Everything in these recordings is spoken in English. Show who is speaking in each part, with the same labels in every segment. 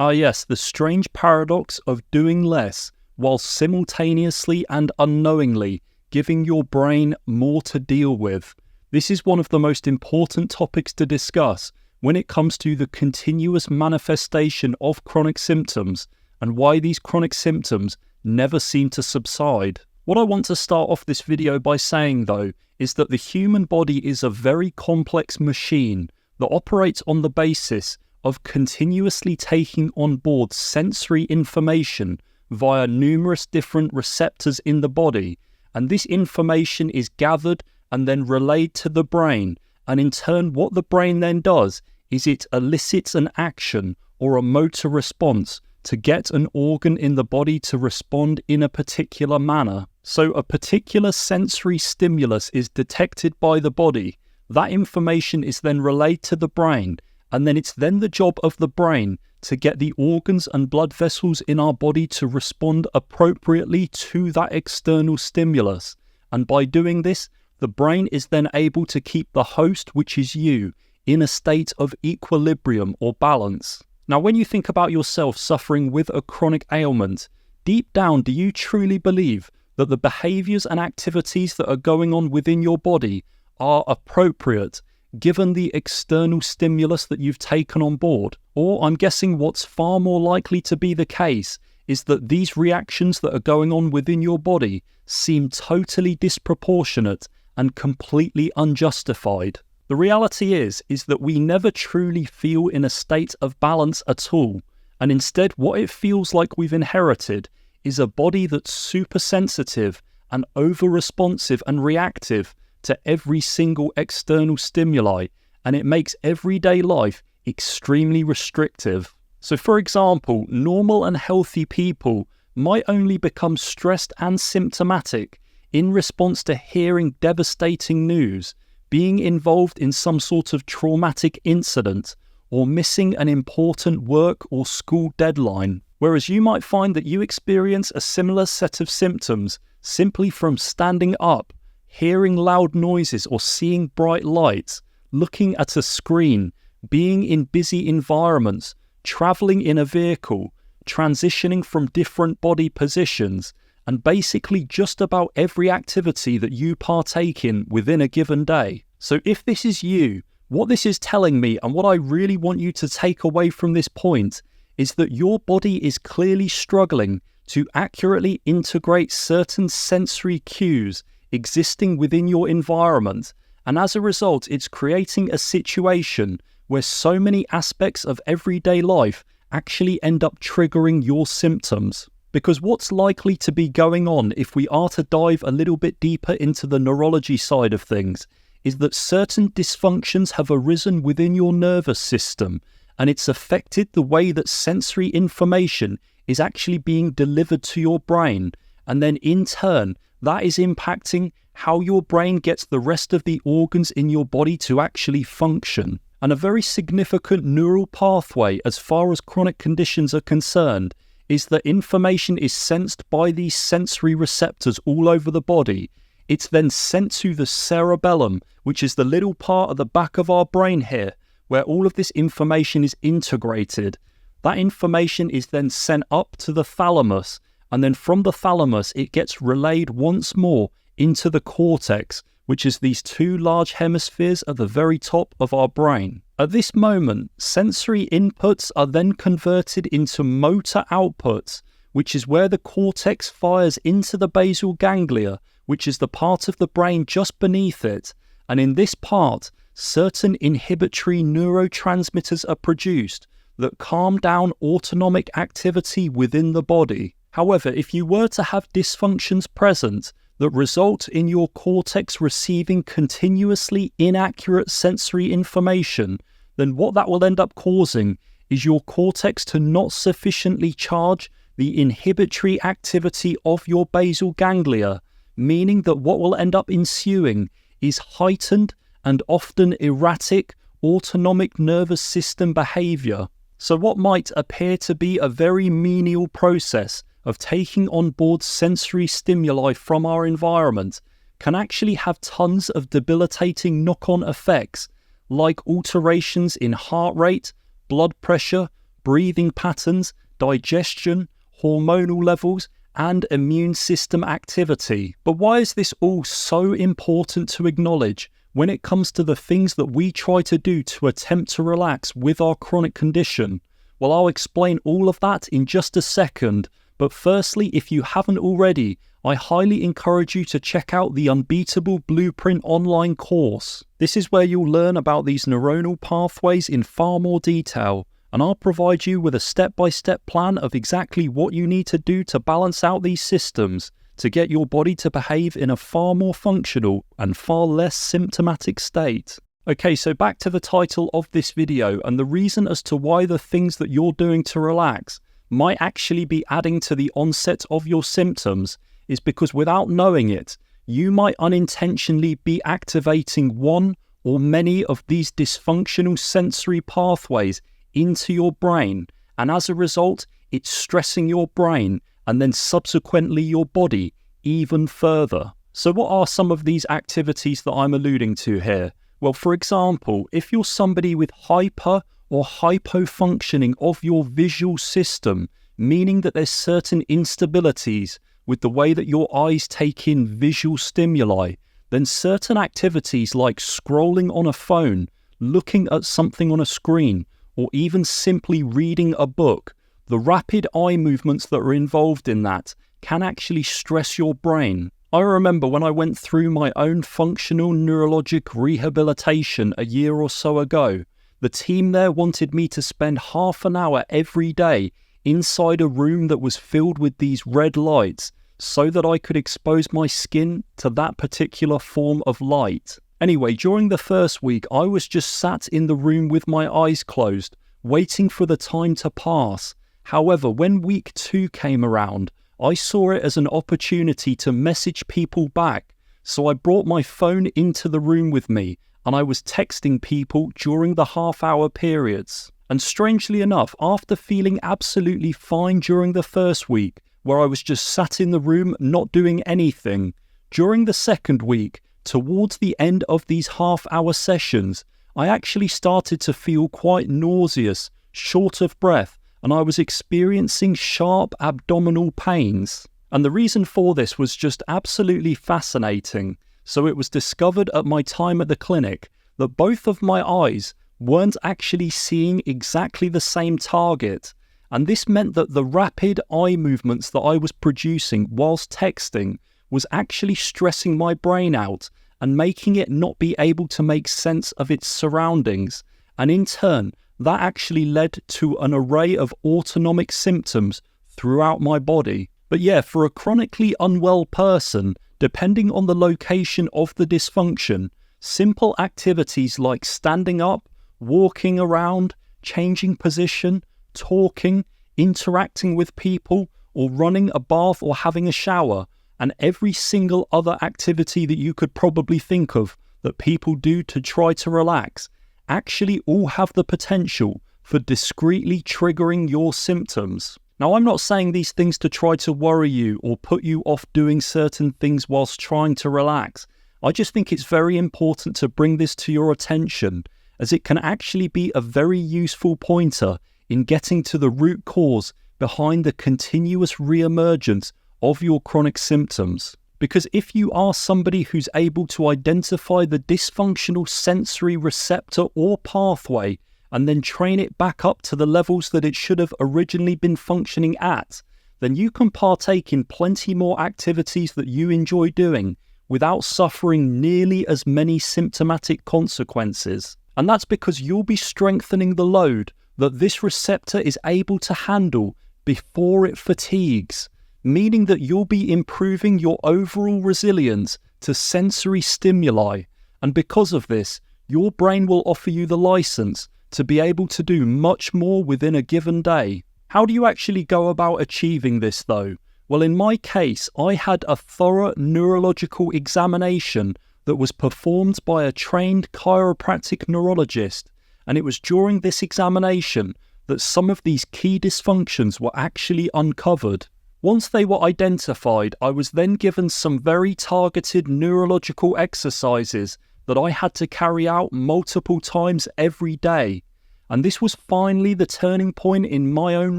Speaker 1: Ah yes, the strange paradox of doing less while simultaneously and unknowingly giving your brain more to deal with. This is one of the most important topics to discuss when it comes to the continuous manifestation of chronic symptoms and why these chronic symptoms never seem to subside. What I want to start off this video by saying though is that the human body is a very complex machine that operates on the basis of continuously taking on board sensory information via numerous different receptors in the body, and this information is gathered and then relayed to the brain, and in turn what the brain then does is it elicits an action or a motor response to get an organ in the body to respond in a particular manner. So a particular sensory stimulus is detected by the body, that information is then relayed to the brain, and then it's then the job of the brain to get the organs and blood vessels in our body to respond appropriately to that external stimulus. And by doing this, the brain is then able to keep the host, which is you, in a state of equilibrium or balance. Now, when you think about yourself suffering with a chronic ailment, deep down, do you truly believe that the behaviors and activities that are going on within your body are appropriate given the external stimulus that you've taken on board? Or I'm guessing what's far more likely to be the case is that these reactions that are going on within your body seem totally disproportionate and completely unjustified. The reality is that we never truly feel in a state of balance at all, and instead what it feels like we've inherited is a body that's super sensitive and over-responsive and reactive to every single external stimuli, and it makes everyday life extremely restrictive. So for example, normal and healthy people might only become stressed and symptomatic in response to hearing devastating news, being involved in some sort of traumatic incident, or missing an important work or school deadline. Whereas you might find that you experience a similar set of symptoms simply from standing up, hearing loud noises or seeing bright lights, looking at a screen, being in busy environments, traveling in a vehicle, transitioning from different body positions, and basically just about every activity that you partake in within a given day. So if this is you, what this is telling me, and what I really want you to take away from this point, is that your body is clearly struggling to accurately integrate certain sensory cues existing within your environment, and as a result it's creating a situation where so many aspects of everyday life actually end up triggering your symptoms. Because what's likely to be going on, if we are to dive a little bit deeper into the neurology side of things, is that certain dysfunctions have arisen within your nervous system, and it's affected the way that sensory information is actually being delivered to your brain, and then in turn that is impacting how your brain gets the rest of the organs in your body to actually function. And a very significant neural pathway as far as chronic conditions are concerned is that information is sensed by these sensory receptors all over the body. It's then sent to the cerebellum, which is the little part at the back of our brain here, where all of this information is integrated. That information is then sent up to the thalamus, and then from the thalamus it gets relayed once more into the cortex, which is these two large hemispheres at the very top of our brain. At this moment, sensory inputs are then converted into motor outputs, which is where the cortex fires into the basal ganglia, which is the part of the brain just beneath it, and in this part, certain inhibitory neurotransmitters are produced that calm down autonomic activity within the body. However, if you were to have dysfunctions present that result in your cortex receiving continuously inaccurate sensory information, then what that will end up causing is your cortex to not sufficiently charge the inhibitory activity of your basal ganglia, meaning that what will end up ensuing is heightened and often erratic autonomic nervous system behavior. So what might appear to be a very menial process of taking on board sensory stimuli from our environment can actually have tons of debilitating knock-on effects, like alterations in heart rate, blood pressure, breathing patterns, digestion, hormonal levels, and immune system activity. But why is this all so important to acknowledge when it comes to the things that we try to do to attempt to relax with our chronic condition? Well, I'll explain all of that in just a second. But firstly, if you haven't already, I highly encourage you to check out the Unbeatable Blueprint online course. This is where you'll learn about these neuronal pathways in far more detail, and I'll provide you with a step-by-step plan of exactly what you need to do to balance out these systems to get your body to behave in a far more functional and far less symptomatic state. Okay, so back to the title of this video and the reason as to why the things that you're doing to relax might actually be adding to the onset of your symptoms is because without knowing it, you might unintentionally be activating one or many of these dysfunctional sensory pathways into your brain, and as a result, it's stressing your brain and then subsequently your body even further. So what are some of these activities that I'm alluding to here? Well, for example, if you're somebody with hyper or hypofunctioning of your visual system, meaning that there's certain instabilities with the way that your eyes take in visual stimuli, then certain activities like scrolling on a phone, looking at something on a screen, or even simply reading a book, the rapid eye movements that are involved in that can actually stress your brain. I remember when I went through my own functional neurologic rehabilitation a year or so ago, the team there wanted me to spend half an hour every day inside a room that was filled with these red lights so that I could expose my skin to that particular form of light. Anyway, during the first week, I was just sat in the room with my eyes closed, waiting for the time to pass. However, when week 2 came around, I saw it as an opportunity to message people back. So I brought my phone into the room with me, and I was texting people during the half-hour periods. And strangely enough, after feeling absolutely fine during the first week, where I was just sat in the room not doing anything, during the second week, towards the end of these half-hour sessions, I actually started to feel quite nauseous, short of breath, and I was experiencing sharp abdominal pains. And the reason for this was just absolutely fascinating. So it was discovered at my time at the clinic that both of my eyes weren't actually seeing exactly the same target. And this meant that the rapid eye movements that I was producing whilst texting was actually stressing my brain out and making it not be able to make sense of its surroundings. And in turn, that actually led to an array of autonomic symptoms throughout my body. But yeah, for a chronically unwell person, depending on the location of the dysfunction, simple activities like standing up, walking around, changing position, talking, interacting with people, or running a bath or having a shower, and every single other activity that you could probably think of that people do to try to relax, actually all have the potential for discreetly triggering your symptoms. Now, I'm not saying these things to try to worry you or put you off doing certain things whilst trying to relax. I just think it's very important to bring this to your attention, as it can actually be a very useful pointer in getting to the root cause behind the continuous re-emergence of your chronic symptoms. Because if you are somebody who's able to identify the dysfunctional sensory receptor or pathway and then train it back up to the levels that it should have originally been functioning at, then you can partake in plenty more activities that you enjoy doing without suffering nearly as many symptomatic consequences. And that's because you'll be strengthening the load that this receptor is able to handle before it fatigues, meaning that you'll be improving your overall resilience to sensory stimuli. And because of this, your brain will offer you the license to be able to do much more within a given day. How do you actually go about achieving this though? Well, in my case, I had a thorough neurological examination that was performed by a trained chiropractic neurologist, and it was during this examination that some of these key dysfunctions were actually uncovered. Once they were identified, I was then given some very targeted neurological exercises that I had to carry out multiple times every day. And this was finally the turning point in my own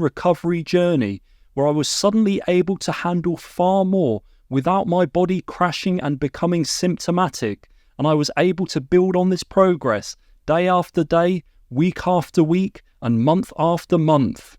Speaker 1: recovery journey, where I was suddenly able to handle far more without my body crashing and becoming symptomatic. And I was able to build on this progress day after day, week after week, and month after month.